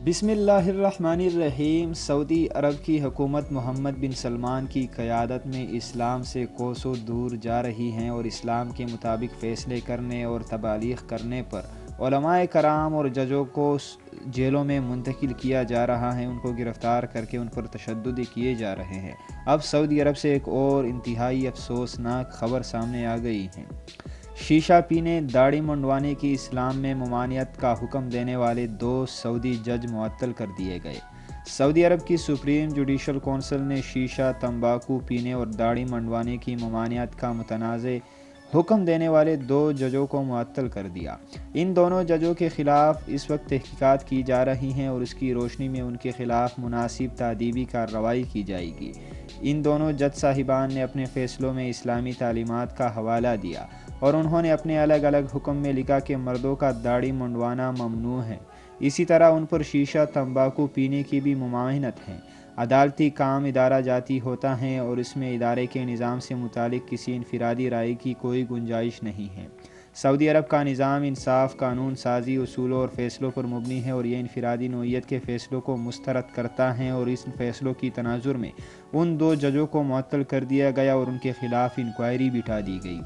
بسم اللہ الرحمن الرحیم۔ سعودی عرب کی حکومت محمد بن سلمان کی قیادت میں اسلام سے کوسوں دور جا رہی ہیں اور اسلام کے مطابق فیصلے کرنے اور تبلیغ کرنے پر علماء کرام اور ججوں کو جیلوں میں منتقل کیا جا رہا ہے، ان کو گرفتار کر کے ان پر تشدد کیے جا رہے ہیں۔ اب سعودی عرب سے ایک اور انتہائی افسوسناک خبر سامنے آ گئی ہے۔ شیشہ پینے، داڑھی منڈوانے کی اسلام میں ممانعت کا حکم دینے والے 2 سعودی جج معطل کر دیے گئے۔ سعودی عرب کی سپریم جوڈیشل کونسل نے شیشہ، تمباکو پینے اور داڑھی منڈوانے کی ممانعت کا متنازع حکم دینے والے 2 ججوں کو معطل کر دیا۔ ان دونوں ججوں کے خلاف اس وقت تحقیقات کی جا رہی ہیں اور اس کی روشنی میں ان کے خلاف مناسب تادیبی کارروائی کی جائے گی۔ ان دونوں جج صاحبان نے اپنے فیصلوں میں اسلامی تعلیمات کا حوالہ دیا اور انہوں نے اپنے الگ الگ حکم میں لکھا کہ مردوں کا داڑھی منڈوانا ممنوع ہے۔ اسی طرح ان پر شیشہ، تمباکو پینے کی بھی ممانعت ہے۔ عدالتی کام ادارہ جاتی ہوتا ہے اور اس میں ادارے کے نظام سے متعلق کسی انفرادی رائے کی کوئی گنجائش نہیں ہے۔ سعودی عرب کا نظام انصاف، قانون سازی، اصولوں اور فیصلوں پر مبنی ہے اور یہ انفرادی نوعیت کے فیصلوں کو مسترد کرتا ہے، اور اس فیصلوں کی تناظر میں ان 2 ججوں کو معطل کر دیا گیا اور ان کے خلاف انکوائری بٹھا دی گئی۔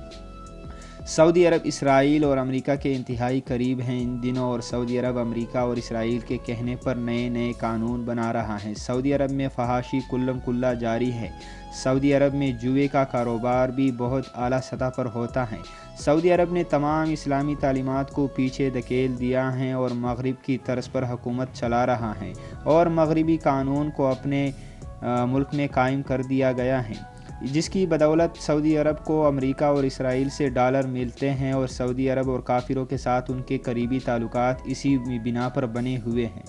سعودی عرب اسرائیل اور امریکہ کے انتہائی قریب ہیں ان دنوں، اور سعودی عرب امریکہ اور اسرائیل کے کہنے پر نئے قانون بنا رہا ہے۔ سعودی عرب میں فحاشی کلم کلا جاری ہے۔ سعودی عرب میں جوئے کا کاروبار بھی بہت اعلیٰ سطح پر ہوتا ہے۔ سعودی عرب نے تمام اسلامی تعلیمات کو پیچھے دھکیل دیا ہے اور مغرب کی طرز پر حکومت چلا رہا ہے، اور مغربی قانون کو اپنے ملک میں قائم کر دیا گیا ہے، جس کی بدولت سعودی عرب کو امریکہ اور اسرائیل سے ڈالر ملتے ہیں، اور سعودی عرب اور کافروں کے ساتھ ان کے قریبی تعلقات اسی بنا پر بنے ہوئے ہیں۔